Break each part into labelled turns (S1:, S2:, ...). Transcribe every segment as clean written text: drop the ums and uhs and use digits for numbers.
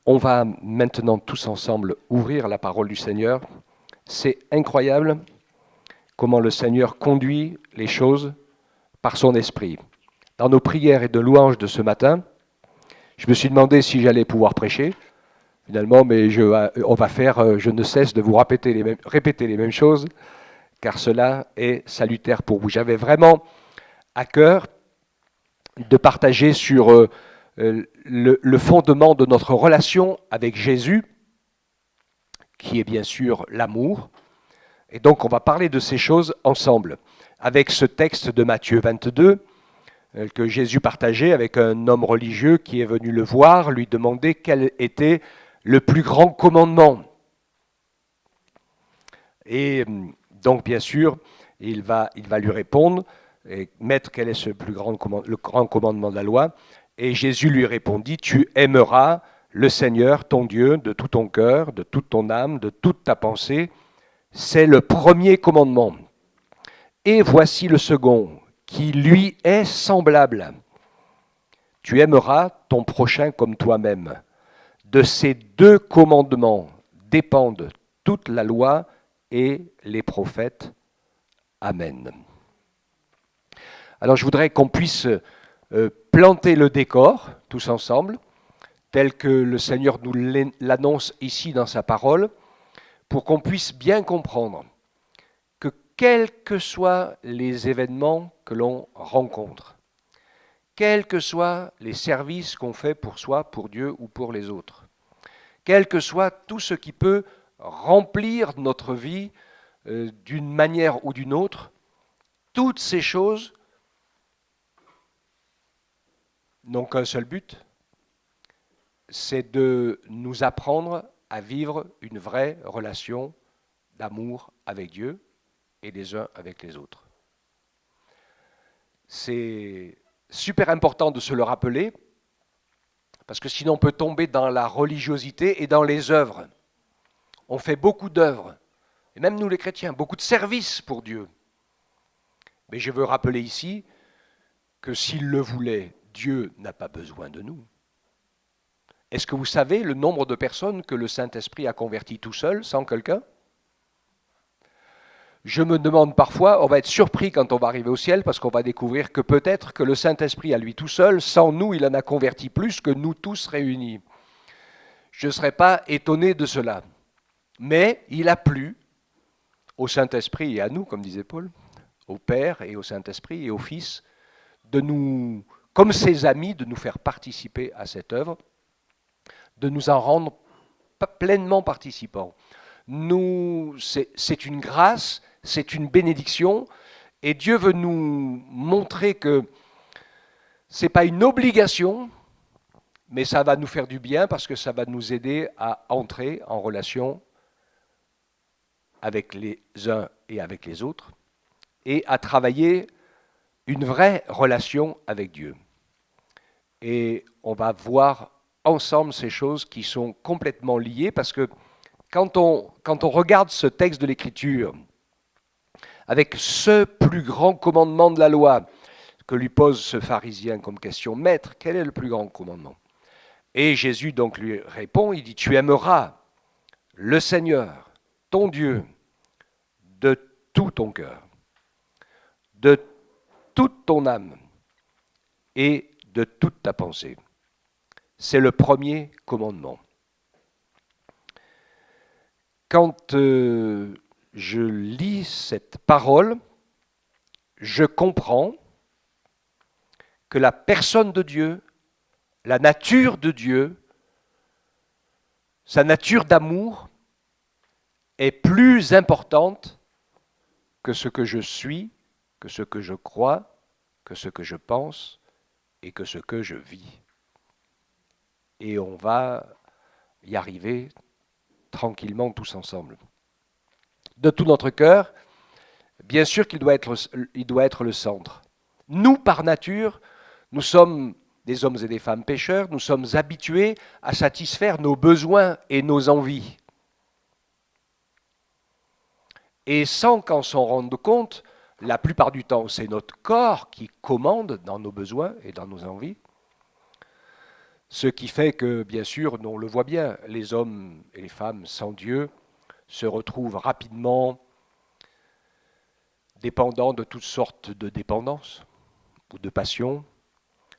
S1: On va maintenant tous ensemble ouvrir la parole du Seigneur. C'est incroyable comment le Seigneur conduit les choses par son esprit. Dans nos prières et de louanges de ce matin, je me suis demandé si j'allais pouvoir prêcher. Finalement, mais on va faire, je ne cesse de vous répéter les mêmes choses, car cela est salutaire pour vous. J'avais vraiment à cœur de partager sur le fondement de notre relation avec Jésus, qui est bien sûr l'amour. Et donc on va parler de ces choses ensemble, avec ce texte de Matthieu 22, que Jésus partageait avec un homme religieux qui est venu le voir, lui demander quel était le plus grand commandement. Et donc bien sûr, il va lui répondre, et Maître, quel est le grand commandement de la loi? Et Jésus lui répondit, tu aimeras le Seigneur, ton Dieu, de tout ton cœur, de toute ton âme, de toute ta pensée. C'est le premier commandement. Et voici le second, qui lui est semblable. Tu aimeras ton prochain comme toi-même. De ces deux commandements dépendent toute la loi et les prophètes. Amen. Alors je voudrais qu'on puisse planter le décor tous ensemble, tel que le Seigneur nous l'annonce ici dans sa parole, pour qu'on puisse bien comprendre que quels que soient les événements que l'on rencontre, quels que soient les services qu'on fait pour soi, pour Dieu ou pour les autres, quel que soit tout ce qui peut remplir notre vie d'une manière ou d'une autre, toutes ces choses n'ont qu'un seul but, c'est de nous apprendre à vivre une vraie relation d'amour avec Dieu et les uns avec les autres. C'est super important de se le rappeler, parce que sinon on peut tomber dans la religiosité et dans les œuvres. On fait beaucoup d'œuvres, et même nous les chrétiens, beaucoup de services pour Dieu. Mais je veux rappeler ici que s'il le voulait, Dieu n'a pas besoin de nous. Est-ce que vous savez le nombre de personnes que le Saint-Esprit a converties tout seul, sans quelqu'un? Je me demande parfois, on va être surpris quand on va arriver au ciel, parce qu'on va découvrir que peut-être que le Saint-Esprit à lui tout seul, sans nous, il en a converti plus que nous tous réunis. Je ne serais pas étonné de cela. Mais il a plu au Saint-Esprit et à nous, comme disait Paul, au Père et au Saint-Esprit et au Fils, de nous, comme ses amis, de nous faire participer à cette œuvre, de nous en rendre pleinement participants. C'est une grâce, c'est une bénédiction, et Dieu veut nous montrer que ce n'est pas une obligation, mais ça va nous faire du bien parce que ça va nous aider à entrer en relation avec les uns et avec les autres, et à travailler une vraie relation avec Dieu. Et on va voir ensemble ces choses qui sont complètement liées, parce que quand on regarde ce texte de l'Écriture, avec ce plus grand commandement de la loi que lui pose ce pharisien comme question, Maître, quel est le plus grand commandement? Et Jésus donc lui répond, il dit, tu aimeras le Seigneur, ton Dieu, de tout ton cœur, de toute ton âme et de toute ta pensée. C'est le premier commandement. Quand je lis cette parole, je comprends que la personne de Dieu, la nature de Dieu, sa nature d'amour est plus importante que ce que je suis, que ce que je crois, que ce que je pense et que ce que je vis. Et on va y arriver tranquillement tous ensemble. De tout notre cœur, bien sûr qu'il doit être le centre. Nous, par nature, nous sommes des hommes et des femmes pécheurs, nous sommes habitués à satisfaire nos besoins et nos envies. Et sans qu'on s'en rende compte, la plupart du temps, c'est notre corps qui commande dans nos besoins et dans nos envies. Ce qui fait que, bien sûr, on le voit bien, les hommes et les femmes sans Dieu se retrouvent rapidement dépendants de toutes sortes de dépendances ou de passions,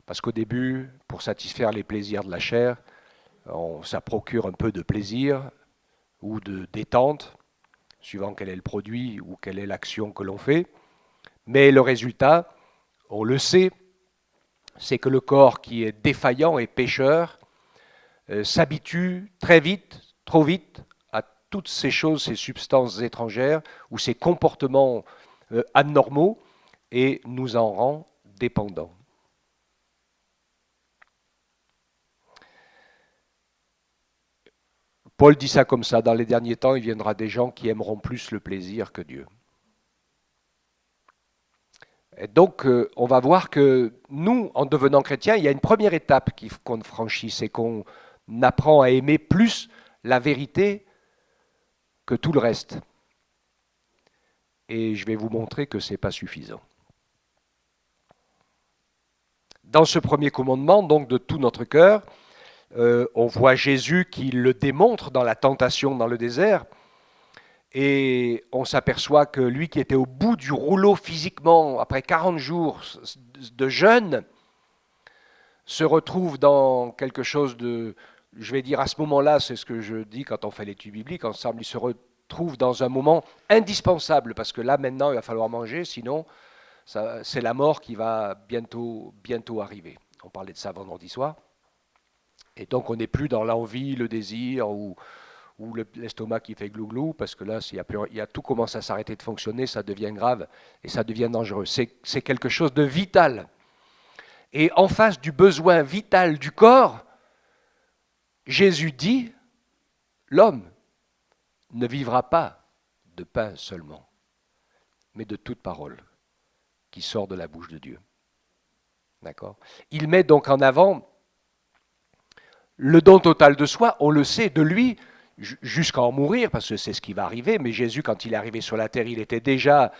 S1: parce qu'au début, pour satisfaire les plaisirs de la chair, ça procure un peu de plaisir ou de détente, suivant quel est le produit ou quelle est l'action que l'on fait. Mais le résultat, on le sait, c'est que le corps qui est défaillant et pécheur s'habitue très vite, trop vite, à toutes ces choses, ces substances étrangères ou ces comportements anormaux et nous en rend dépendants. Paul dit ça comme ça, dans les derniers temps, il viendra des gens qui aimeront plus le plaisir que Dieu. Et donc, on va voir que nous, en devenant chrétiens, il y a une première étape qu'on franchit, c'est qu'on apprend à aimer plus la vérité que tout le reste. Et je vais vous montrer que ce n'est pas suffisant. Dans ce premier commandement, donc de tout notre cœur, on voit Jésus qui le démontre dans la tentation dans le désert. Et on s'aperçoit que lui qui était au bout du rouleau physiquement, après 40 jours de jeûne, se retrouve dans quelque chose de, je vais dire à ce moment-là, c'est ce que je dis quand on fait l'étude biblique ensemble, il se retrouve dans un moment indispensable, parce que là maintenant il va falloir manger, sinon c'est la mort qui va bientôt arriver. On parlait de ça vendredi soir. Et donc on n'est plus dans l'envie, le désir, ou l'estomac qui fait glou-glou, parce que là, tout commence à s'arrêter de fonctionner, ça devient grave et ça devient dangereux. C'est quelque chose de vital. Et en face du besoin vital du corps, Jésus dit, l'homme ne vivra pas de pain seulement, mais de toute parole qui sort de la bouche de Dieu. D'accord ? Il met donc en avant le don total de soi, on le sait, de lui, jusqu'à en mourir, parce que c'est ce qui va arriver, mais Jésus, quand il est arrivé sur la terre, il était déjà,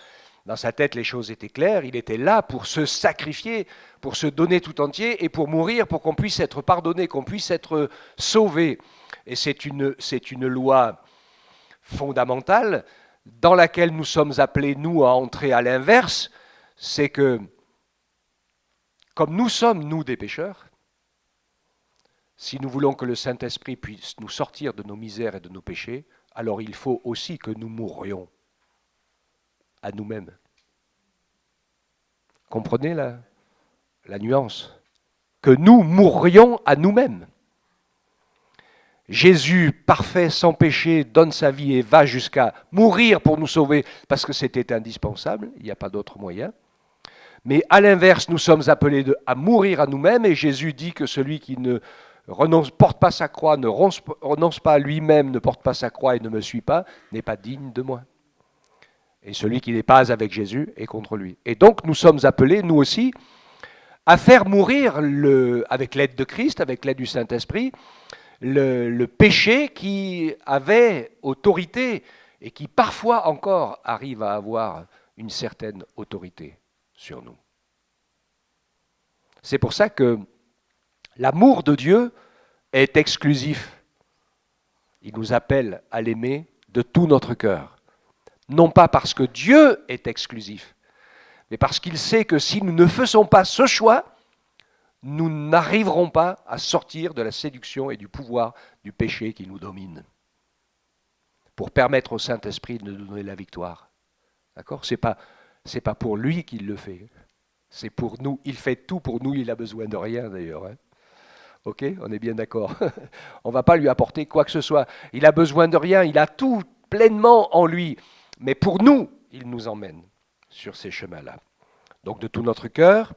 S1: dans sa tête, les choses étaient claires, il était là pour se sacrifier, pour se donner tout entier, et pour mourir, pour qu'on puisse être pardonné, qu'on puisse être sauvé. Et c'est une loi fondamentale, dans laquelle nous sommes appelés, nous, à entrer à l'inverse, c'est que, comme nous sommes, nous, des pécheurs, si nous voulons que le Saint-Esprit puisse nous sortir de nos misères et de nos péchés, alors il faut aussi que nous mourions à nous-mêmes. Comprenez la nuance ? Que nous mourrions à nous-mêmes. Jésus, parfait, sans péché, donne sa vie et va jusqu'à mourir pour nous sauver, parce que c'était indispensable, il n'y a pas d'autre moyen. Mais à l'inverse, nous sommes appelés à mourir à nous-mêmes, et Jésus dit que celui qui ne porte pas sa croix, ne renonce pas à lui-même, ne porte pas sa croix et ne me suit pas, n'est pas digne de moi. Et celui qui n'est pas avec Jésus est contre lui. Et donc nous sommes appelés, nous aussi, à faire mourir, avec l'aide de Christ, avec l'aide du Saint-Esprit, le péché qui avait autorité et qui parfois encore arrive à avoir une certaine autorité sur nous. C'est pour ça que l'amour de Dieu est exclusif. Il nous appelle à l'aimer de tout notre cœur. Non pas parce que Dieu est exclusif, mais parce qu'il sait que si nous ne faisons pas ce choix, nous n'arriverons pas à sortir de la séduction et du pouvoir du péché qui nous domine. Pour permettre au Saint-Esprit de nous donner la victoire. D'accord ? C'est pas pour lui qu'il le fait. C'est pour nous. Il fait tout pour nous. Il n'a besoin de rien d'ailleurs. Hein. Ok ? On est bien d'accord. On ne va pas lui apporter quoi que ce soit. Il a besoin de rien. Il a tout pleinement en lui. Mais pour nous, il nous emmène sur ces chemins-là. Donc de tout notre cœur,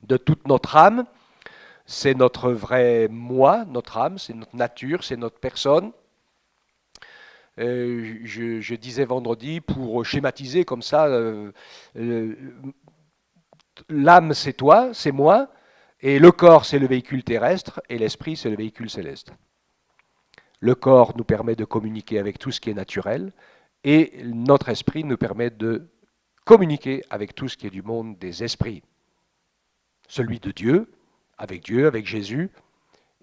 S1: de toute notre âme, c'est notre vrai moi, notre âme, c'est notre nature, c'est notre personne. Je disais vendredi, pour schématiser comme ça, l'âme c'est toi, c'est moi, et le corps c'est le véhicule terrestre, et l'esprit c'est le véhicule céleste. Le corps nous permet de communiquer avec tout ce qui est naturel, et notre esprit nous permet de communiquer avec tout ce qui est du monde des esprits. Celui de Dieu, avec Jésus,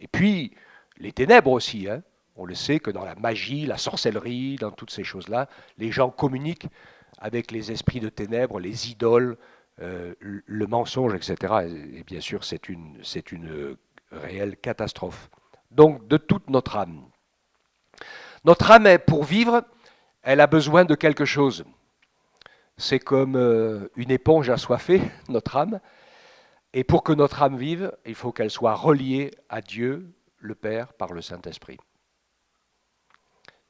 S1: Et puis, les ténèbres aussi. Hein. On le sait que dans la magie, la sorcellerie, dans toutes ces choses-là, les gens communiquent avec les esprits de ténèbres, les idoles, le mensonge, etc. Et bien sûr, c'est une réelle catastrophe. Donc, de toute notre âme. Notre âme, pour vivre, elle a besoin de quelque chose. C'est comme une éponge assoiffée, notre âme. Et pour que notre âme vive, il faut qu'elle soit reliée à Dieu, le Père, par le Saint-Esprit.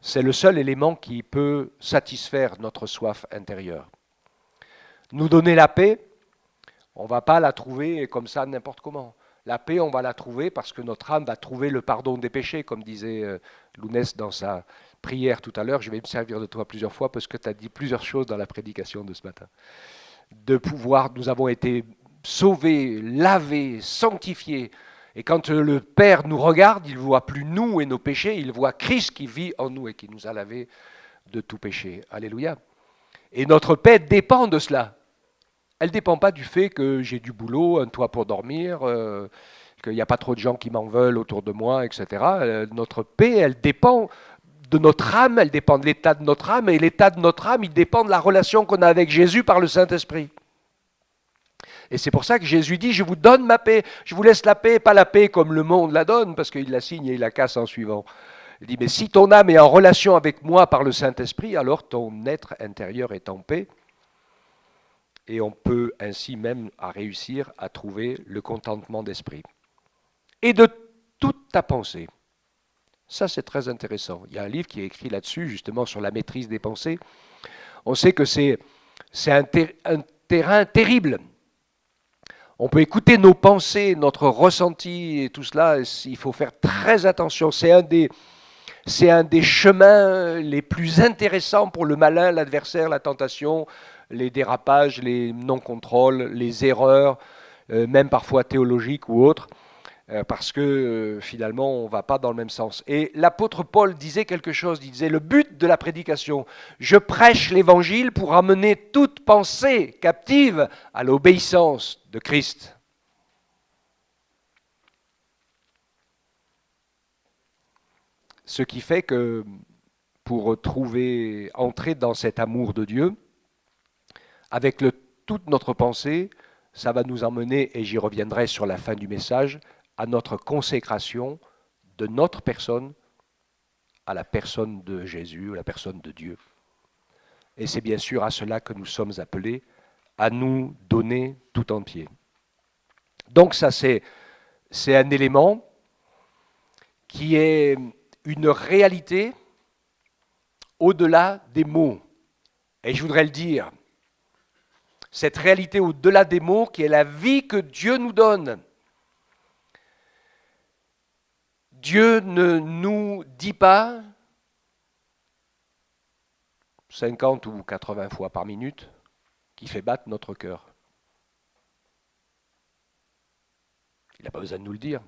S1: C'est le seul élément qui peut satisfaire notre soif intérieure. Nous donner la paix, on ne va pas la trouver comme ça n'importe comment. La paix, on va la trouver parce que notre âme va trouver le pardon des péchés, comme disait Lounès dans sa prière tout à l'heure. Je vais me servir de toi plusieurs fois parce que tu as dit plusieurs choses dans la prédication de ce matin. De pouvoir, nous avons été sauvés, lavés, sanctifiés. Et quand le Père nous regarde, il ne voit plus nous et nos péchés, il voit Christ qui vit en nous et qui nous a lavés de tout péché. Alléluia. Et notre paix dépend de cela. Elle ne dépend pas du fait que j'ai du boulot, un toit pour dormir, qu'il n'y a pas trop de gens qui m'en veulent autour de moi, etc. Notre paix, elle dépend de notre âme, elle dépend de l'état de notre âme, et l'état de notre âme, il dépend de la relation qu'on a avec Jésus par le Saint-Esprit. Et c'est pour ça que Jésus dit, je vous donne ma paix, je vous laisse la paix, pas la paix comme le monde la donne, parce qu'il la signe et il la casse en suivant. Il dit, mais si ton âme est en relation avec moi par le Saint-Esprit, alors ton être intérieur est en paix. Et on peut ainsi même réussir à trouver le contentement d'esprit. Et de toute ta pensée. Ça, c'est très intéressant. Il y a un livre qui est écrit là-dessus, justement, sur la maîtrise des pensées. On sait que c'est un terrain terrible. On peut écouter nos pensées, notre ressenti et tout cela. Il faut faire très attention. C'est un des chemins les plus intéressants pour le malin, l'adversaire, la tentation, les dérapages, les non-contrôles, les erreurs, même parfois théologiques ou autres, parce que finalement, on ne va pas dans le même sens. Et l'apôtre Paul disait quelque chose, il disait, le but de la prédication, je prêche l'évangile pour amener toute pensée captive à l'obéissance de Christ. Ce qui fait que pour entrer dans cet amour de Dieu, avec toute notre pensée, ça va nous emmener, et j'y reviendrai sur la fin du message, à notre consécration de notre personne à la personne de Jésus, à la personne de Dieu. Et c'est bien sûr à cela que nous sommes appelés, à nous donner tout entier. Donc ça, c'est un élément qui est une réalité au-delà des mots. Et je voudrais le dire, cette réalité au-delà des mots qui est la vie que Dieu nous donne. Dieu ne nous dit pas 50 ou 80 fois par minute qu'il fait battre notre cœur. Il n'a pas besoin de nous le dire,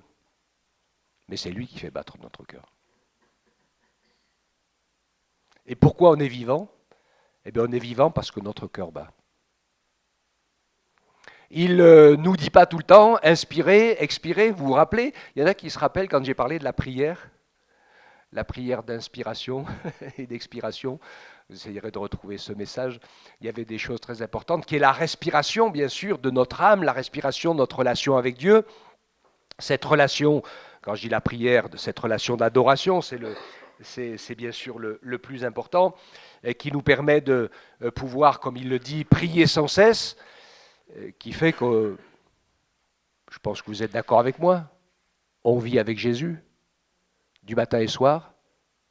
S1: mais c'est lui qui fait battre notre cœur. Et pourquoi on est vivant ? Eh bien, on est vivant parce que notre cœur bat. Il ne nous dit pas tout le temps, inspirez, expirez, vous vous rappelez ? Il y en a qui se rappellent quand j'ai parlé de la prière d'inspiration et d'expiration. Vous essayerez de retrouver ce message. Il y avait des choses très importantes, qui est la respiration, bien sûr, de notre âme, la respiration de notre relation avec Dieu. Cette relation, quand je dis la prière, de cette relation d'adoration, c'est bien sûr le plus important, et qui nous permet de pouvoir, comme il le dit, prier sans cesse, qui fait que, je pense que vous êtes d'accord avec moi, on vit avec Jésus, du matin et soir,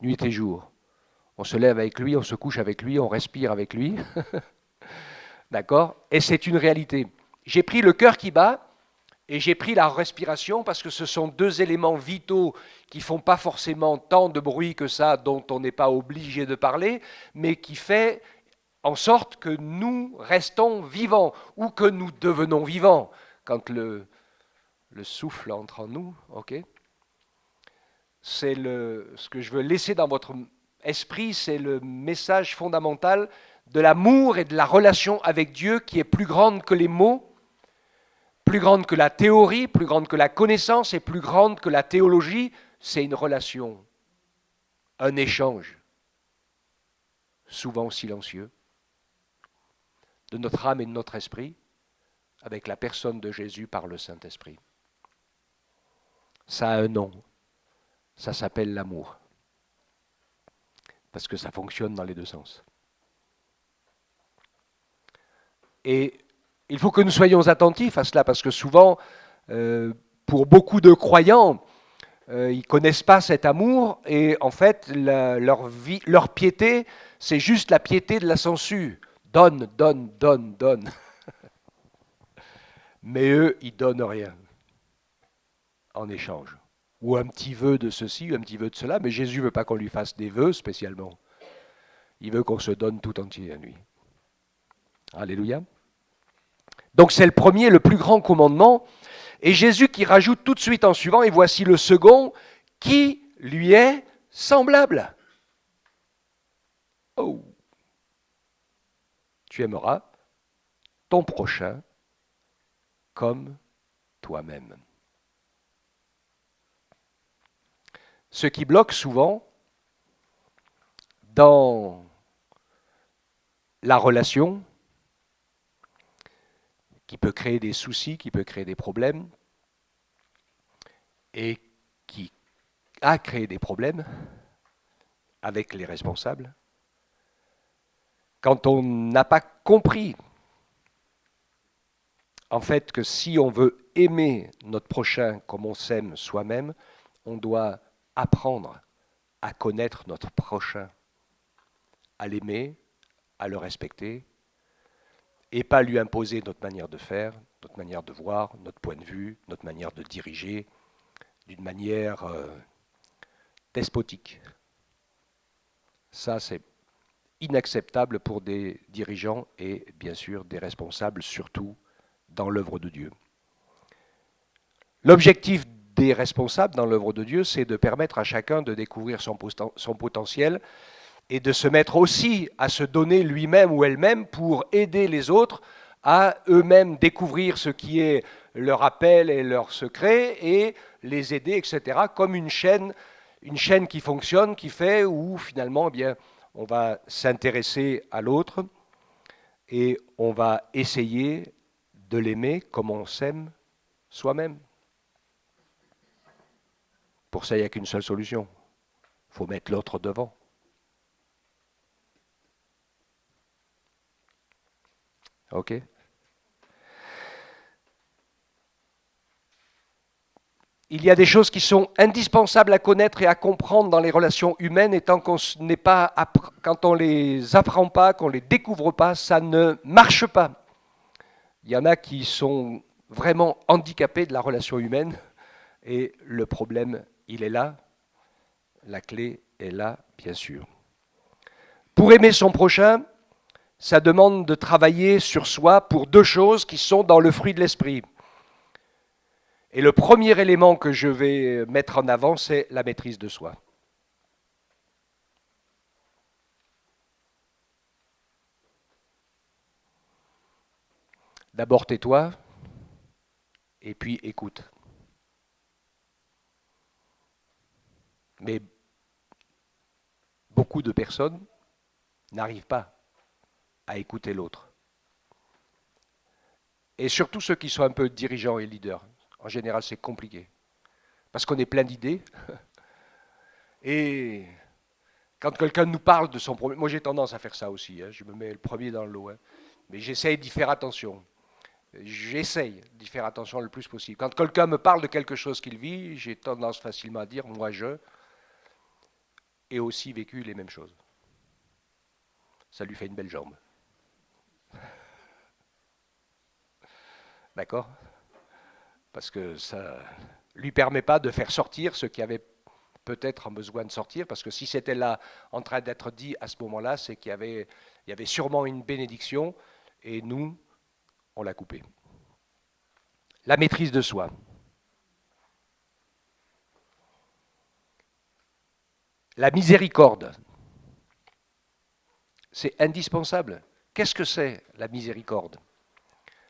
S1: nuit et jour. On se lève avec lui, on se couche avec lui, on respire avec lui. D'accord ? Et c'est une réalité. J'ai pris le cœur qui bat et j'ai pris la respiration parce que ce sont deux éléments vitaux qui ne font pas forcément tant de bruit que ça, dont on n'est pas obligé de parler, mais qui fait en sorte que nous restons vivants ou que nous devenons vivants quand le souffle entre en nous. Ok ? C'est ce que je veux laisser dans votre esprit, c'est le message fondamental de l'amour et de la relation avec Dieu qui est plus grande que les mots, plus grande que la théorie, plus grande que la connaissance et plus grande que la théologie, c'est une relation, un échange, souvent silencieux, de notre âme et de notre esprit avec la personne de Jésus par le Saint-Esprit. Ça a un nom, ça s'appelle l'amour, parce que ça fonctionne dans les deux sens. Et il faut que nous soyons attentifs à cela, parce que souvent, pour beaucoup de croyants, ils ne connaissent pas cet amour, et en fait, leur piété, c'est juste la piété de la sangsue. Donne, donne, donne, donne. Mais eux, ils ne donnent rien en échange. Ou un petit vœu de ceci, ou un petit vœu de cela, mais Jésus ne veut pas qu'on lui fasse des vœux spécialement. Il veut qu'on se donne tout entier à lui. Alléluia. Donc c'est le premier, le plus grand commandement. Et Jésus qui rajoute tout de suite en suivant, et voici le second, qui lui est semblable. Oh. Tu aimeras ton prochain comme toi-même. Ce qui bloque souvent dans la relation, qui peut créer des soucis, qui peut créer des problèmes, et qui a créé des problèmes avec les responsables, quand on n'a pas compris en fait que si on veut aimer notre prochain comme on s'aime soi-même, on doit apprendre à connaître notre prochain, à l'aimer, à le respecter, et pas lui imposer notre manière de faire, notre manière de voir, notre point de vue, notre manière de diriger, d'une manière despotique. Ça, c'est inacceptable pour des dirigeants et bien sûr des responsables, surtout dans l'œuvre de Dieu. L'objectif des responsables dans l'œuvre de Dieu, c'est de permettre à chacun de découvrir son potentiel et de se mettre aussi à se donner lui-même ou elle-même pour aider les autres à eux-mêmes découvrir ce qui est leur appel et leur secret et les aider, etc., comme une chaîne qui fonctionne, qui fait où finalement, eh bien, on va s'intéresser à l'autre et on va essayer de l'aimer comme on s'aime soi-même. Pour ça, il n'y a qu'une seule solution. Il faut mettre l'autre devant. OK ? Il y a des choses qui sont indispensables à connaître et à comprendre dans les relations humaines, et tant qu'on n'est pas, quand on les apprend pas, qu'on les découvre pas, ça ne marche pas. Il y en a qui sont vraiment handicapés de la relation humaine, et le problème, il est là. La clé est là, bien sûr. Pour aimer son prochain, ça demande de travailler sur soi pour deux choses qui sont dans le fruit de l'esprit. Et le premier élément que je vais mettre en avant, c'est la maîtrise de soi. D'abord tais-toi, et puis écoute. Mais beaucoup de personnes n'arrivent pas à écouter l'autre. Et surtout ceux qui sont un peu dirigeants et leaders. En général, c'est compliqué. Parce qu'on est plein d'idées. Et quand quelqu'un nous parle de son problème, moi j'ai tendance à faire ça aussi, hein, je me mets le premier dans le lot. Hein, mais j'essaye d'y faire attention. J'essaye d'y faire attention le plus possible. Quand quelqu'un me parle de quelque chose qu'il vit, j'ai tendance facilement à dire, moi je, ai aussi vécu les mêmes choses. Ça lui fait une belle jambe. D'accord ? Parce que ça lui permet pas de faire sortir ce qui avait peut-être besoin de sortir, parce que si c'était là en train d'être dit à ce moment-là, c'est qu'il y avait sûrement une bénédiction, et nous, on l'a coupé. La maîtrise de soi. La miséricorde. C'est indispensable. Qu'est-ce que c'est la miséricorde ?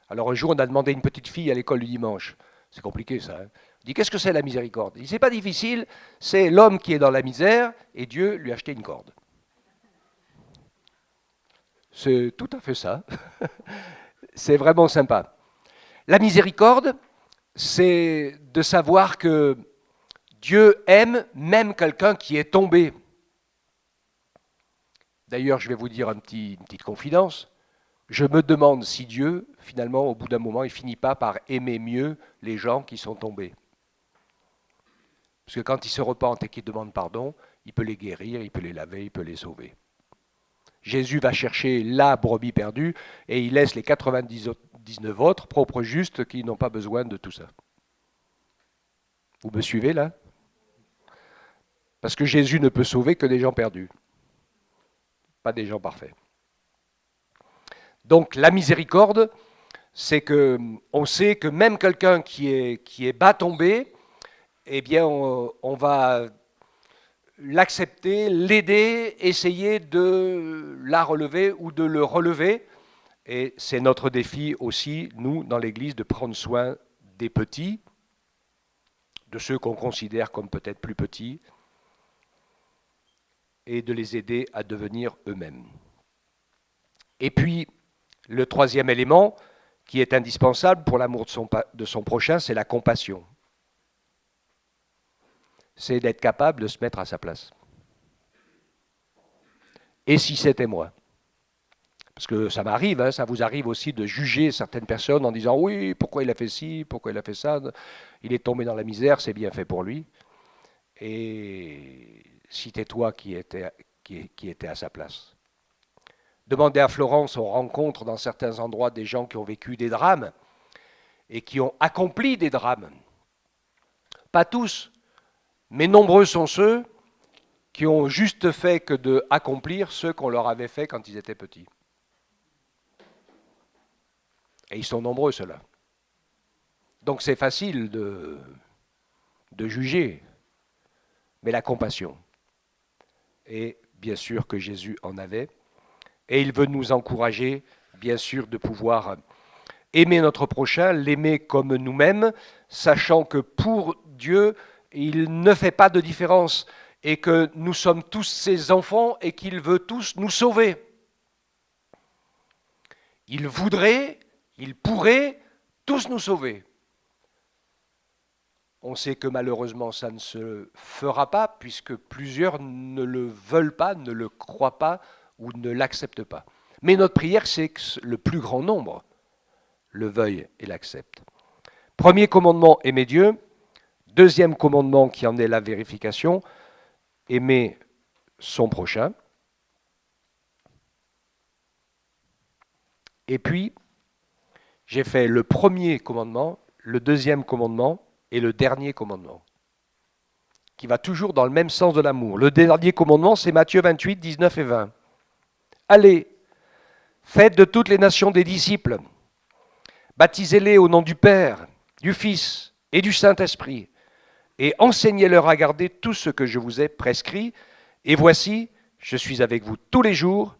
S1: Alors un jour, on a demandé à une petite fille à l'école du dimanche. C'est compliqué ça. Hein. On dit, qu'est-ce que c'est la miséricorde? Il dit, c'est pas difficile, c'est l'homme qui est dans la misère et Dieu lui a acheté une corde. C'est tout à fait ça. C'est vraiment sympa. La miséricorde, c'est de savoir que Dieu aime même quelqu'un qui est tombé. D'ailleurs, je vais vous dire une petite confidence. Je me demande si Dieu, finalement, au bout d'un moment, il finit pas par aimer mieux les gens qui sont tombés. Parce que quand ils se repentent et qu'ils demandent pardon, il peut les guérir, il peut les laver, il peut les sauver. Jésus va chercher la brebis perdue et il laisse les 99 autres, propres justes, qui n'ont pas besoin de tout ça. Vous me suivez là? Parce que Jésus ne peut sauver que des gens perdus, pas des gens parfaits. Donc la miséricorde, c'est que on sait que même quelqu'un qui est bas tombé, eh bien on va l'accepter, l'aider, essayer de la relever ou de le relever. Et c'est notre défi aussi, nous, dans l'Église, de prendre soin des petits, de ceux qu'on considère comme peut-être plus petits, et de les aider à devenir eux-mêmes. Et puis, le troisième élément qui est indispensable pour l'amour de son prochain, c'est la compassion. C'est d'être capable de se mettre à sa place. Et si c'était moi? Parce que ça m'arrive, hein, ça vous arrive aussi de juger certaines personnes en disant « Oui, pourquoi il a fait ci, pourquoi il a fait ça, il est tombé dans la misère, c'est bien fait pour lui. » Et si c'était toi qui étais à sa place. Demandez à Florence, on rencontre dans certains endroits des gens qui ont vécu des drames et qui ont accompli des drames. Pas tous, mais nombreux sont ceux qui ont juste fait que d'accomplir ce qu'on leur avait fait quand ils étaient petits. Et ils sont nombreux, ceux-là. Donc c'est facile de juger, mais la compassion. Et bien sûr que Jésus en avait. Et il veut nous encourager, bien sûr, de pouvoir aimer notre prochain, l'aimer comme nous-mêmes, sachant que pour Dieu, il ne fait pas de différence et que nous sommes tous ses enfants et qu'il veut tous nous sauver. Il voudrait, il pourrait tous nous sauver. On sait que malheureusement ça ne se fera pas puisque plusieurs ne le veulent pas, ne le croient pas ou ne l'acceptent pas. Mais notre prière, c'est que le plus grand nombre le veuille et l'accepte. Premier commandement, aimer Dieu. Deuxième commandement qui en est la vérification, aimer son prochain. Et puis, j'ai fait le premier commandement, le deuxième commandement et le dernier commandement, qui va toujours dans le même sens de l'amour. Le dernier commandement, c'est Matthieu 28, 19 et 20. Allez, faites de toutes les nations des disciples, baptisez-les au nom du Père, du Fils et du Saint-Esprit, et enseignez-leur à garder tout ce que je vous ai prescrit. Et voici, je suis avec vous tous les jours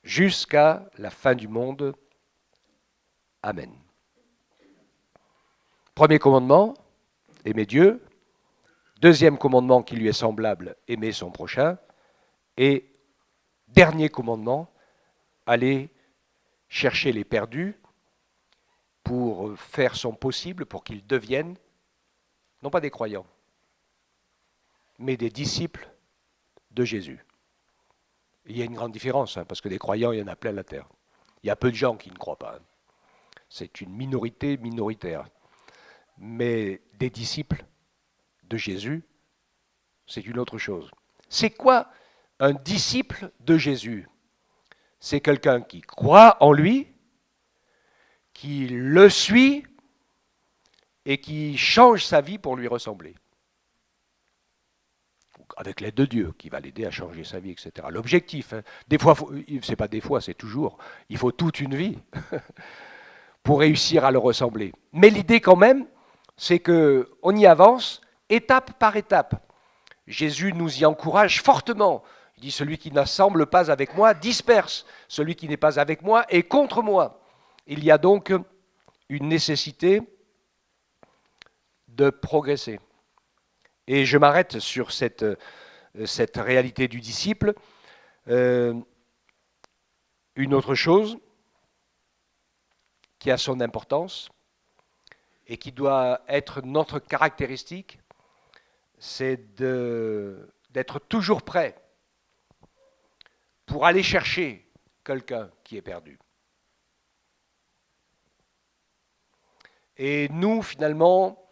S1: jusqu'à la fin du monde. Amen. Premier commandement, aimer Dieu. Deuxième commandement qui lui est semblable, aimer son prochain. Et dernier commandement, aller chercher les perdus pour faire son possible pour qu'ils deviennent, non pas des croyants, mais des disciples de Jésus. Il y a une grande différence, hein, parce que des croyants, il y en a plein la terre. Il y a peu de gens qui ne croient pas. Hein. C'est une minorité minoritaire. Mais des disciples de Jésus, c'est une autre chose. C'est quoi un disciple de Jésus? C'est quelqu'un qui croit en lui, qui le suit et qui change sa vie pour lui ressembler. Avec l'aide de Dieu, qui va l'aider à changer sa vie, etc. L'objectif, hein, des fois, c'est pas des fois, c'est toujours, il faut toute une vie pour réussir à le ressembler. Mais l'idée quand même, c'est qu'on y avance étape par étape. Jésus nous y encourage fortement. Il dit, celui qui n'assemble pas avec moi disperse. Celui qui n'est pas avec moi est contre moi. Il y a donc une nécessité de progresser. Et je m'arrête sur cette réalité du disciple. Une autre chose qui a son importance et qui doit être notre caractéristique, c'est d'être toujours prêt pour aller chercher quelqu'un qui est perdu. Et nous, finalement,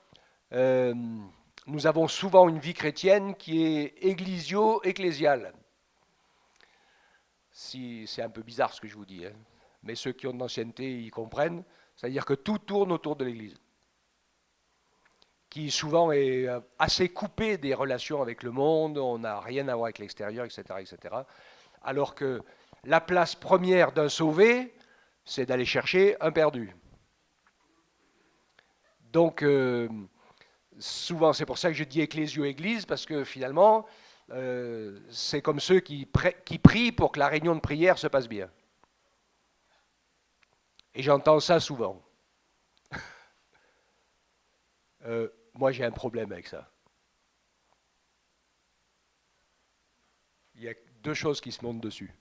S1: nous avons souvent une vie chrétienne qui est ecclésio-ecclésiale. Si, c'est un peu bizarre ce que je vous dis, hein, mais ceux qui ont de l'ancienneté, ils comprennent. C'est-à-dire que tout tourne autour de l'Église, qui souvent est assez coupé des relations avec le monde, on n'a rien à voir avec l'extérieur, etc., etc. Alors que la place première d'un sauvé, c'est d'aller chercher un perdu. Donc, souvent, c'est pour ça que je dis ecclésio-église, parce que finalement, c'est comme ceux qui prient pour que la réunion de prière se passe bien. Et j'entends ça souvent. Moi, j'ai un problème avec ça. Il y a deux choses qui se montent dessus.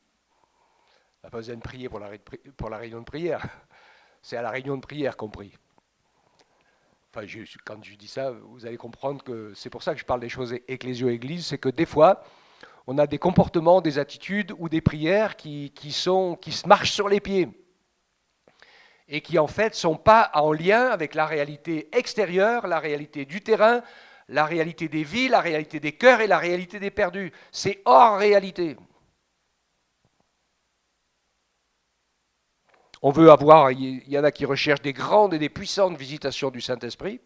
S1: On n'a pas besoin de prier pour la réunion de prière. C'est à la réunion de prière qu'on prie. Enfin, quand je dis ça, vous allez comprendre que c'est pour ça que je parle des choses ecclésio-église, c'est que des fois, on a des comportements, des attitudes ou des prières qui se marchent sur les pieds et qui en fait ne sont pas en lien avec la réalité extérieure, la réalité du terrain, la réalité des vies, la réalité des cœurs et la réalité des perdus. C'est hors réalité. On veut avoir, il y en a qui recherchent des grandes et des puissantes visitations du Saint-Esprit.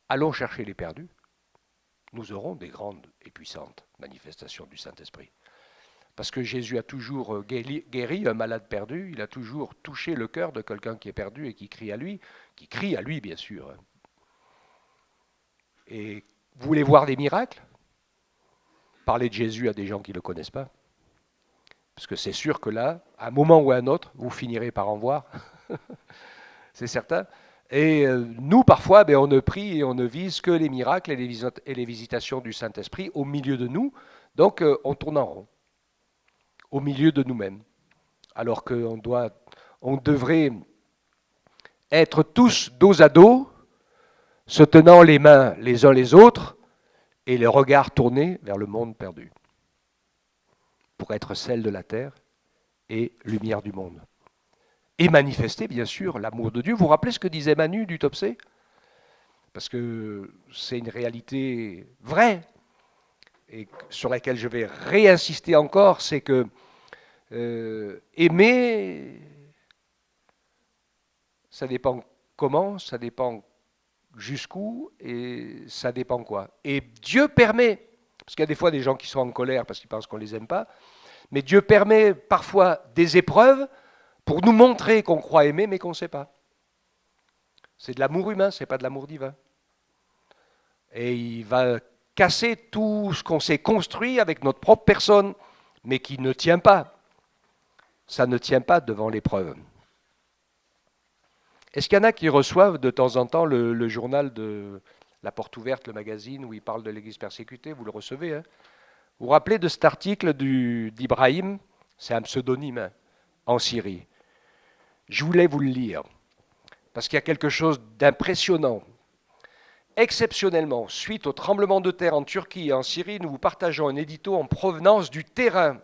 S1: Allons chercher les perdus. Nous aurons des grandes et puissantes manifestations du Saint-Esprit. Parce que Jésus a toujours guéri un malade perdu, il a toujours touché le cœur de quelqu'un qui est perdu et qui crie à lui bien sûr. Et vous voulez voir des miracles? Parlez de Jésus à des gens qui ne le connaissent pas. Parce que c'est sûr que là, à un moment ou à un autre, vous finirez par en voir. C'est certain. Et nous, parfois, on ne prie et on ne vise que les miracles et les visitations du Saint-Esprit au milieu de nous. Donc, on tourne en rond, au milieu de nous-mêmes. Alors qu'on devrait être tous dos à dos, se tenant les mains les uns les autres et les regards tournés vers le monde perdu, pour être sel de la terre et lumière du monde. Et manifester, bien sûr, l'amour de Dieu. Vous vous rappelez ce que disait Manu du Topsé? Parce que c'est une réalité vraie, et sur laquelle je vais réinsister encore, c'est que aimer, ça dépend comment, ça dépend jusqu'où, et ça dépend quoi. Et Dieu permet, parce qu'il y a des fois des gens qui sont en colère parce qu'ils pensent qu'on ne les aime pas, mais Dieu permet parfois des épreuves pour nous montrer qu'on croit aimer, mais qu'on ne sait pas. C'est de l'amour humain, ce n'est pas de l'amour divin. Et il va casser tout ce qu'on s'est construit avec notre propre personne, mais qui ne tient pas. Ça ne tient pas devant l'épreuve. Est-ce qu'il y en a qui reçoivent de temps en temps le journal de La Porte Ouverte, le magazine où il parle de l'Église persécutée? Vous le recevez, hein? Vous vous rappelez de cet article d'Ibrahim? C'est un pseudonyme, hein, en Syrie. Je voulais vous le lire, parce qu'il y a quelque chose d'impressionnant. Exceptionnellement, suite au tremblement de terre en Turquie et en Syrie, nous vous partageons un édito en provenance du terrain.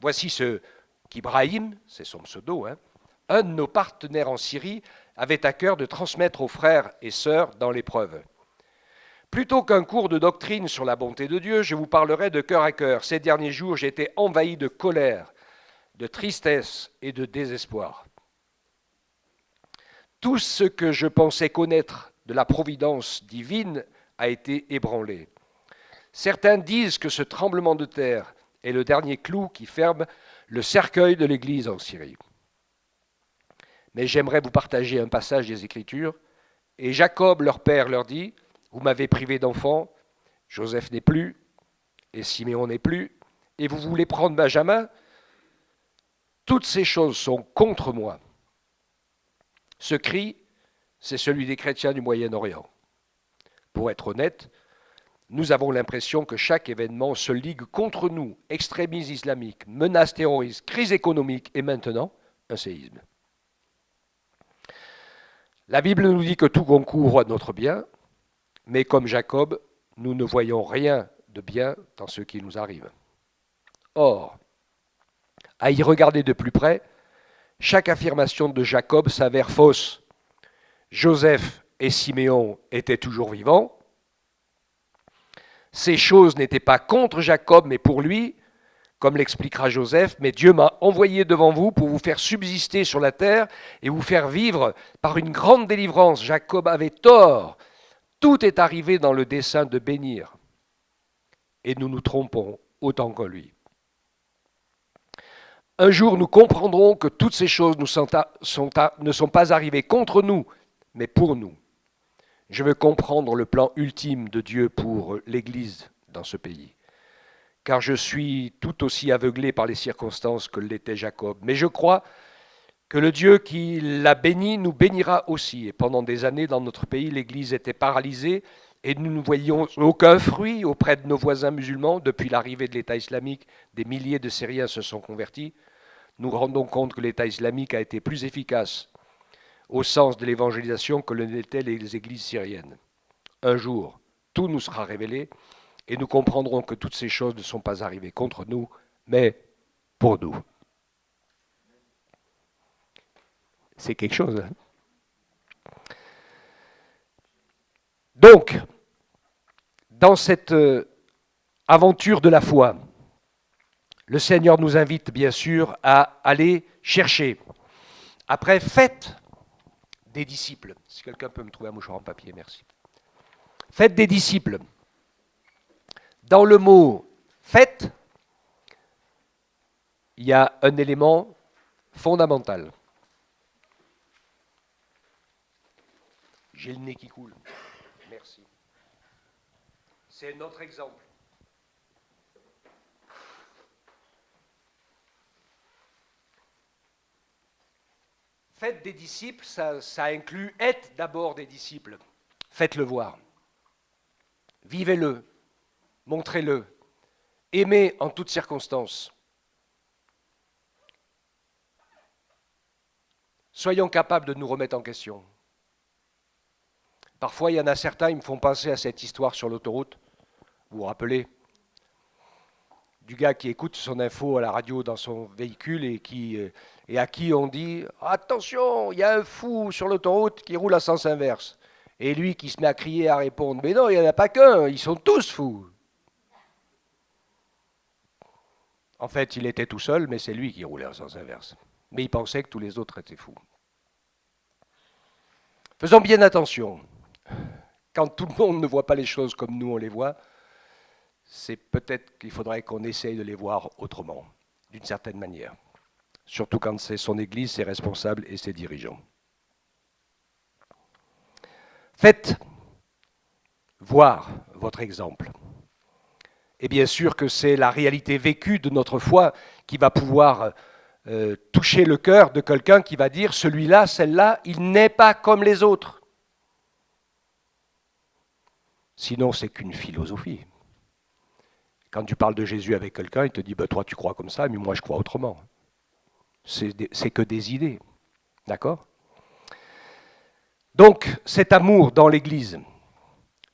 S1: Voici ce qu'Ibrahim, c'est son pseudo, hein, un de nos partenaires en Syrie, avait à cœur de transmettre aux frères et sœurs dans l'épreuve. Plutôt qu'un cours de doctrine sur la bonté de Dieu, je vous parlerai de cœur à cœur. Ces derniers jours, j'ai été envahi de colère, de tristesse et de désespoir. Tout ce que je pensais connaître de la providence divine a été ébranlé. Certains disent que ce tremblement de terre est le dernier clou qui ferme le cercueil de l'Église en Syrie. Mais j'aimerais vous partager un passage des Écritures. Et Jacob, leur père, leur dit, « Vous m'avez privé d'enfants, Joseph n'est plus, et Siméon n'est plus, et vous voulez prendre Benjamin? Toutes ces choses sont contre moi. Ce cri, c'est celui des chrétiens du Moyen-Orient. Pour être honnête, nous avons l'impression que chaque événement se ligue contre nous, extrémisme islamique, menaces terroristes, crise économique et maintenant un séisme. La Bible nous dit que tout concourt à notre bien, mais comme Jacob, nous ne voyons rien de bien dans ce qui nous arrive. Or, à y regarder de plus près, chaque affirmation de Jacob s'avère fausse. Joseph et Siméon étaient toujours vivants. Ces choses n'étaient pas contre Jacob, mais pour lui, comme l'expliquera Joseph, mais Dieu m'a envoyé devant vous pour vous faire subsister sur la terre et vous faire vivre par une grande délivrance. Jacob avait tort. Tout est arrivé dans le dessein de bénir. Et nous nous trompons autant que lui. Un jour, nous comprendrons que toutes ces choses ne sont pas arrivées contre nous, mais pour nous. Je veux comprendre le plan ultime de Dieu pour l'Église dans ce pays. Car je suis tout aussi aveuglé par les circonstances que l'était Jacob. Mais je crois que le Dieu qui l'a béni nous bénira aussi. Et pendant des années, dans notre pays, l'Église était paralysée et nous ne voyions aucun fruit auprès de nos voisins musulmans. Depuis l'arrivée de l'État islamique, des milliers de Syriens se sont convertis. Nous rendons compte que l'État islamique a été plus efficace au sens de l'évangélisation que le n'étaient les églises syriennes. Un jour, tout nous sera révélé et nous comprendrons que toutes ces choses ne sont pas arrivées contre nous, mais pour nous. C'est quelque chose. Hein? Donc, dans cette aventure de la foi, le Seigneur nous invite bien sûr à aller chercher. Après, faites des disciples. Si quelqu'un peut me trouver un mouchoir en papier, merci. Faites des disciples. Dans le mot faites, il y a un élément fondamental. J'ai le nez qui coule. Merci. C'est notre exemple. Faites des disciples, ça inclut être d'abord des disciples. Faites-le voir. Vivez-le. Montrez-le. Aimez en toutes circonstances. Soyons capables de nous remettre en question. Parfois, il y en a certains, ils me font penser à cette histoire sur l'autoroute. Vous vous rappelez du gars qui écoute son info à la radio dans son véhicule et à qui on dit « Attention, il y a un fou sur l'autoroute qui roule à sens inverse. » Et lui qui se met à crier, à répondre « Mais non, il n'y en a pas qu'un, ils sont tous fous. » En fait, il était tout seul, mais c'est lui qui roulait à sens inverse. Mais il pensait que tous les autres étaient fous. Faisons bien attention. Quand tout le monde ne voit pas les choses comme nous on les voit, c'est peut-être qu'il faudrait qu'on essaye de les voir autrement, d'une certaine manière. Surtout quand c'est son Église, ses responsables et ses dirigeants. Faites voir votre exemple. Et bien sûr que c'est la réalité vécue de notre foi qui va pouvoir toucher le cœur de quelqu'un qui va dire « celui-là, celle-là, il n'est pas comme les autres ». Sinon, c'est qu'une philosophie. Quand tu parles de Jésus avec quelqu'un, il te dit bah, « toi, tu crois comme ça, mais moi, je crois autrement ». C'est que des idées. D'accord ? Donc, cet amour dans l'Église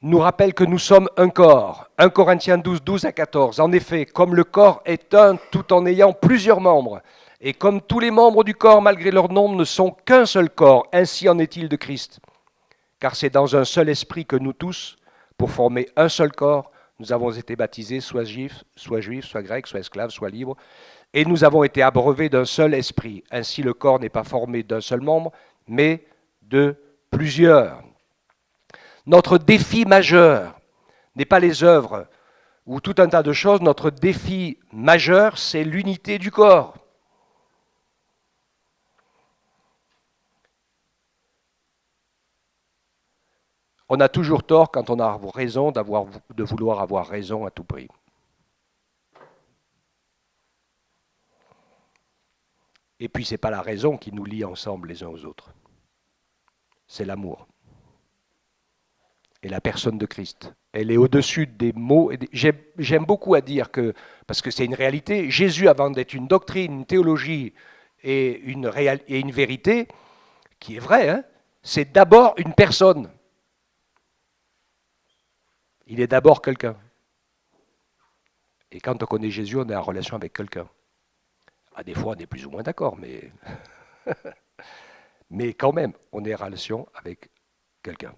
S1: nous rappelle que nous sommes un corps. 1 Corinthiens 12, 12 à 14. En effet, comme le corps est un tout en ayant plusieurs membres, et comme tous les membres du corps, malgré leur nombre, ne sont qu'un seul corps, ainsi en est-il de Christ. Car c'est dans un seul esprit que nous tous, pour former un seul corps, nous avons été baptisés, soit juifs, soit grecs, soit esclaves, soit libres, et nous avons été abreuvés d'un seul esprit. Ainsi, le corps n'est pas formé d'un seul membre, mais de plusieurs. Notre défi majeur n'est pas les œuvres ou tout un tas de choses. Notre défi majeur, c'est l'unité du corps. On a toujours tort quand on a raison de vouloir avoir raison à tout prix. Et puis, ce n'est pas la raison qui nous lie ensemble les uns aux autres. c'est l'amour. Et la personne de Christ. Elle est au-dessus des mots. J'aime beaucoup à dire que, parce que c'est une réalité, Jésus, avant d'être une doctrine, une théologie et une vérité, qui est vraie, hein, c'est d'abord une personne. Il est d'abord quelqu'un. Et quand on connaît Jésus, on est en relation avec quelqu'un. Ah, des fois, on est plus ou moins d'accord, mais quand même, on est en relation avec quelqu'un.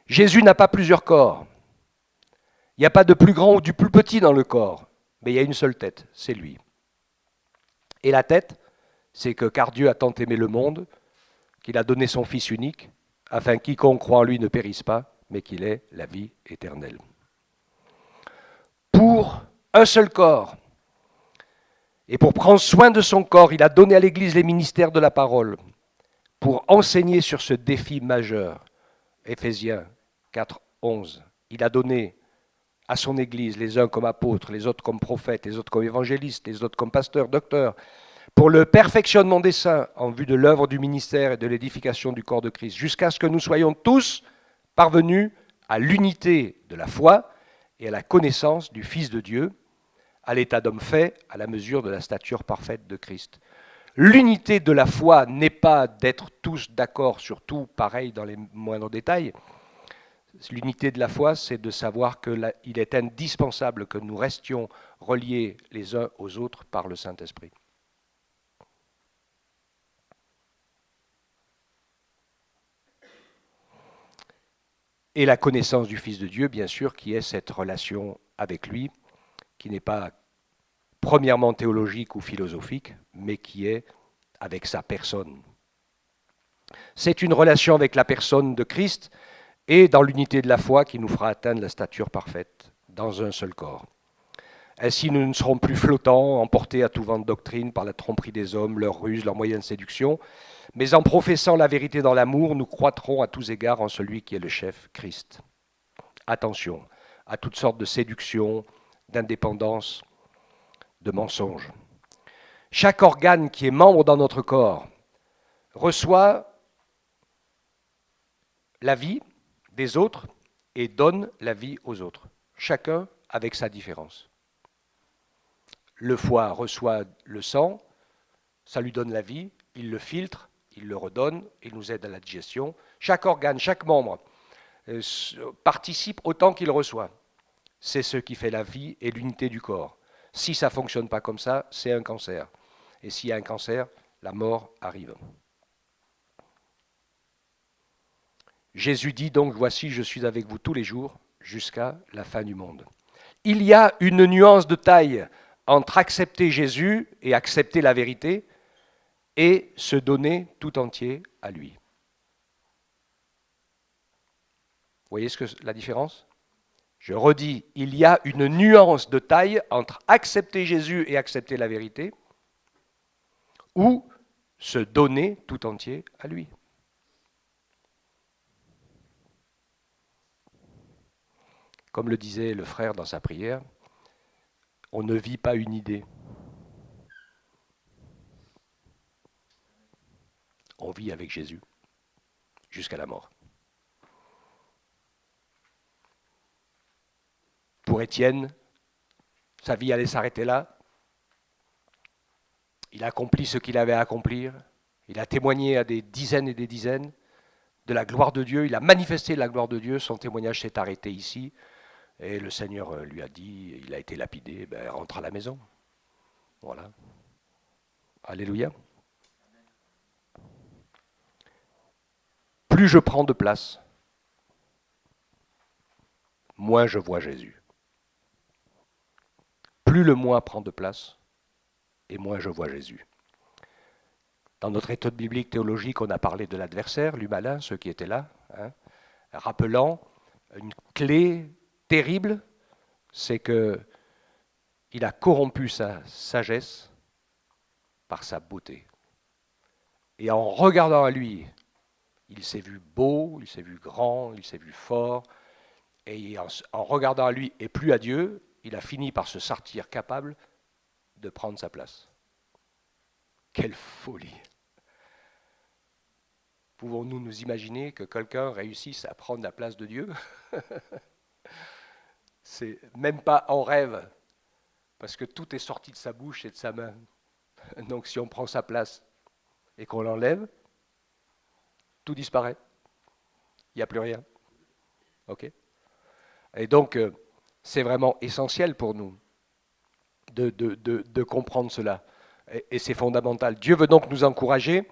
S1: Jésus n'a pas plusieurs corps. Il n'y a pas de plus grand ou du plus petit dans le corps, mais il y a une seule tête, c'est lui. Et la tête, c'est que car Dieu a tant aimé le monde, qu'il a donné son Fils unique, afin que quiconque croit en lui ne périsse pas, mais qu'il ait la vie éternelle. Pour un seul corps, et pour prendre soin de son corps, il a donné à l'Église les ministères de la parole, pour enseigner sur ce défi majeur. Éphésiens 4, 11. Il a donné à son Église, les uns comme apôtres, les autres comme prophètes, les autres comme évangélistes, les autres comme pasteurs, docteurs, pour le perfectionnement des saints en vue de l'œuvre du ministère et de l'édification du corps de Christ, jusqu'à ce que nous soyons tous parvenus à l'unité de la foi et à la connaissance du Fils de Dieu, à l'état d'homme fait, à la mesure de la stature parfaite de Christ. L'unité de la foi n'est pas d'être tous d'accord sur tout, pareil dans les moindres détails. L'unité de la foi, c'est de savoir qu'il est indispensable que nous restions reliés les uns aux autres par le Saint-Esprit. Et la connaissance du Fils de Dieu, bien sûr, qui est cette relation avec lui, qui n'est pas premièrement théologique ou philosophique, mais qui est avec sa personne. C'est une relation avec la personne de Christ et dans l'unité de la foi qui nous fera atteindre la stature parfaite dans un seul corps. Ainsi, nous ne serons plus flottants, emportés à tout vent de doctrine par la tromperie des hommes, leurs ruses, leurs moyens de séduction, mais en professant la vérité dans l'amour, nous croîtrons à tous égards en celui qui est le chef, Christ. Attention à toutes sortes de séductions, d'indépendance, de mensonges. Chaque organe qui est membre dans notre corps reçoit la vie des autres et donne la vie aux autres, chacun avec sa différence. Le foie reçoit le sang, ça lui donne la vie, il le filtre, il le redonne, il nous aide à la digestion. Chaque organe, chaque membre participe autant qu'il reçoit. C'est ce qui fait la vie et l'unité du corps. Si ça ne fonctionne pas comme ça, c'est un cancer. Et s'il y a un cancer, la mort arrive. Jésus dit donc, voici, je suis avec vous tous les jours jusqu'à la fin du monde. Il y a une nuance de taille entre accepter Jésus et accepter la vérité et se donner tout entier à lui. Vous voyez la différence ? Je redis, il y a une nuance de taille entre accepter Jésus et accepter la vérité ou se donner tout entier à lui. Comme le disait le frère dans sa prière, on ne vit pas une idée. On vit avec Jésus jusqu'à la mort. Pour Étienne, sa vie allait s'arrêter là. Il a accompli ce qu'il avait à accomplir. Il a témoigné à des dizaines et des dizaines de la gloire de Dieu. Il a manifesté la gloire de Dieu. Son témoignage s'est arrêté ici. Et le Seigneur lui a dit, il a été lapidé, rentre à la maison. Voilà. Alléluia. Plus je prends de place, moins je vois Jésus. Plus le moi prend de place, et moins je vois Jésus. Dans notre étude biblique théologique, on a parlé de l'adversaire, l'humalin, ceux qui étaient là, rappelant une clé terrible, c'est qu'il a corrompu sa sagesse par sa beauté. Et en regardant à lui, il s'est vu beau, il s'est vu grand, il s'est vu fort, et en regardant à lui et plus à Dieu, il a fini par se sentir capable de prendre sa place. Quelle folie! Pouvons-nous nous imaginer que quelqu'un réussisse à prendre la place de Dieu? C'est même pas en rêve, parce que tout est sorti de sa bouche et de sa main. Donc si on prend sa place et qu'on l'enlève, tout disparaît. Il n'y a plus rien. Ok? Et donc, c'est vraiment essentiel pour nous de comprendre cela. Et c'est fondamental. Dieu veut donc nous encourager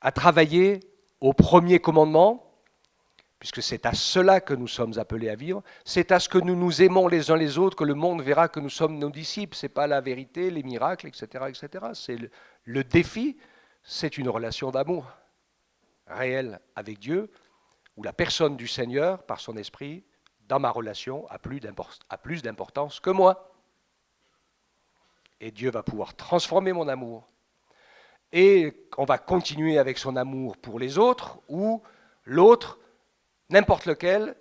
S1: à travailler au premier commandement, puisque c'est à cela que nous sommes appelés à vivre. C'est à ce que nous nous aimons les uns les autres que le monde verra que nous sommes nos disciples. Ce n'est pas la vérité, les miracles, etc. etc. C'est le défi, c'est une relation d'amour réelle avec Dieu, où la personne du Seigneur, par son esprit, dans ma relation, a plus d'importance que moi. Et Dieu va pouvoir transformer mon amour. Et on va continuer avec son amour pour les autres, ou l'autre, n'importe lequel,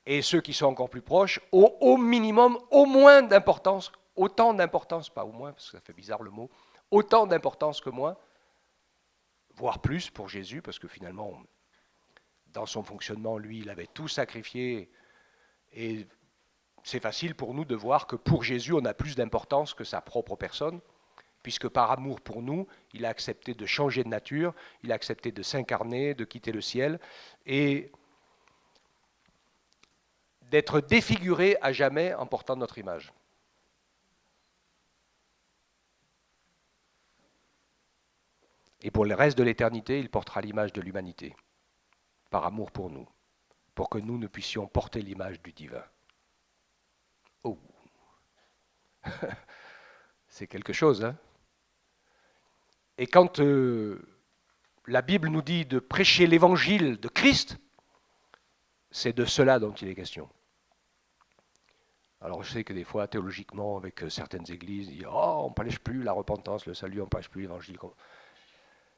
S1: et ceux qui sont encore plus proches, ont au minimum, au moins d'importance, autant d'importance, pas au moins, parce que ça fait bizarre le mot, autant d'importance que moi, voire plus pour Jésus, parce que finalement, dans son fonctionnement, lui, il avait tout sacrifié, et c'est facile pour nous de voir que pour Jésus, on a plus d'importance que sa propre personne, puisque par amour pour nous, il a accepté de changer de nature, il a accepté de s'incarner, de quitter le ciel, et d'être défiguré à jamais en portant notre image. Et pour le reste de l'éternité, il portera l'image de l'humanité, par amour pour nous, pour que nous ne puissions porter l'image du divin. Oh, c'est quelque chose, hein? Et quand la Bible nous dit de prêcher l'évangile de Christ, c'est de cela dont il est question. Alors je sais que des fois, théologiquement, avec certaines églises, ils disent « Oh, on ne prêche plus la repentance, le salut, on ne prêche plus l'évangile. »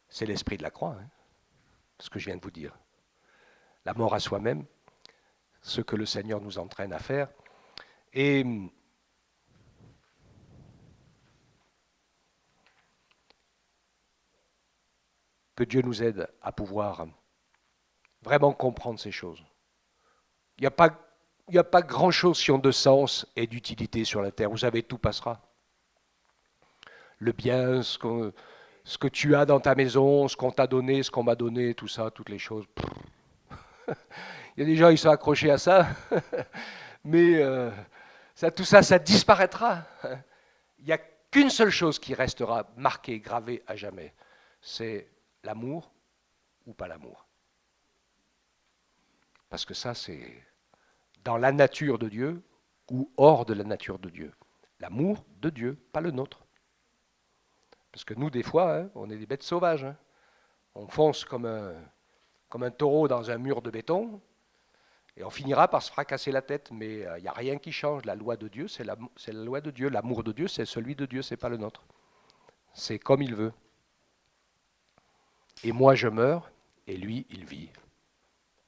S1: C'est l'esprit de la croix, hein, ce que je viens de vous dire. La mort à soi-même, ce que le Seigneur nous entraîne à faire. Et que Dieu nous aide à pouvoir vraiment comprendre ces choses. Il n'y a pas grand-chose qui ont de sens et d'utilité sur la terre. Vous savez, tout passera. Le bien, ce que tu as dans ta maison, ce qu'on t'a donné, ce qu'on m'a donné, tout ça, toutes les choses. Il y a des gens qui sont accrochés à ça, mais tout ça, ça disparaîtra. Il n'y a qu'une seule chose qui restera marquée, gravée à jamais. C'est l'amour ou pas l'amour. Parce que ça, c'est dans la nature de Dieu ou hors de la nature de Dieu. L'amour de Dieu, pas le nôtre. Parce que nous, des fois, hein, on est des bêtes sauvages. Hein. On fonce comme un taureau dans un mur de béton, et on finira par se fracasser la tête. Mais il n'y a rien qui change. La loi de Dieu, c'est la loi de Dieu. L'amour de Dieu, c'est celui de Dieu, c'est pas le nôtre. C'est comme il veut. Et moi, je meurs, et lui, il vit.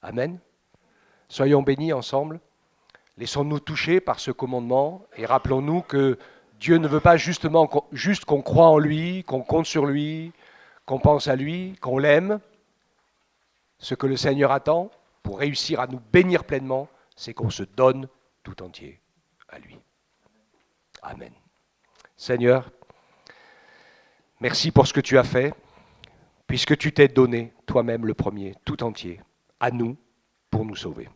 S1: Amen. Soyons bénis ensemble. Laissons-nous toucher par ce commandement et rappelons-nous que Dieu ne veut pas justement juste qu'on croit en lui, qu'on compte sur lui, qu'on pense à lui, qu'on l'aime. Ce que le Seigneur attend pour réussir à nous bénir pleinement, c'est qu'on se donne tout entier à lui. Amen. Seigneur, merci pour ce que tu as fait, puisque tu t'es donné toi-même le premier, tout entier, à nous, pour nous sauver.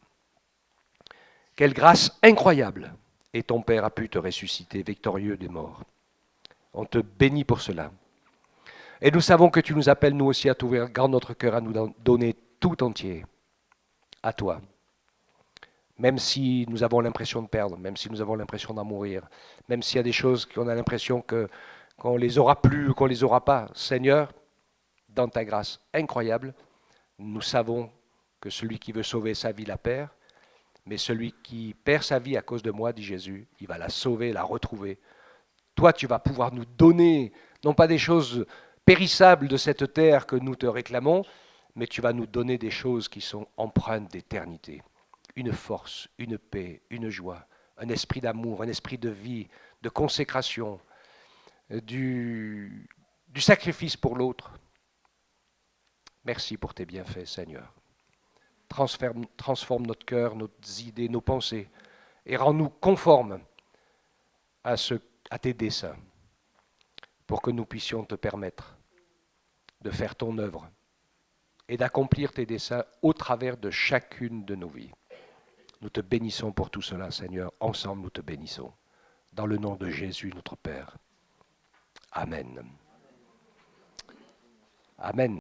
S1: Quelle grâce incroyable! Et ton Père a pu te ressusciter victorieux des morts. On te bénit pour cela. Et nous savons que tu nous appelles nous aussi à t'ouvrir grand notre cœur, à nous donner tout entier à toi. Même si nous avons l'impression de perdre, même si nous avons l'impression d'en mourir, même s'il y a des choses qu'on a l'impression qu'on les aura plus ou qu'on les aura pas. Seigneur, dans ta grâce incroyable, nous savons que celui qui veut sauver sa vie la perd, mais celui qui perd sa vie à cause de moi, dit Jésus, il va la sauver, la retrouver. Toi, tu vas pouvoir nous donner, non pas des choses périssables de cette terre que nous te réclamons, mais tu vas nous donner des choses qui sont empreintes d'éternité. Une force, une paix, une joie, un esprit d'amour, un esprit de vie, de consécration, du sacrifice pour l'autre. Merci pour tes bienfaits, Seigneur. Transforme notre cœur, nos idées, nos pensées, et rends-nous conformes à tes desseins, pour que nous puissions te permettre de faire ton œuvre et d'accomplir tes desseins au travers de chacune de nos vies. Nous te bénissons pour tout cela, Seigneur. Ensemble, nous te bénissons. Dans le nom de Jésus, notre Père. Amen. Amen.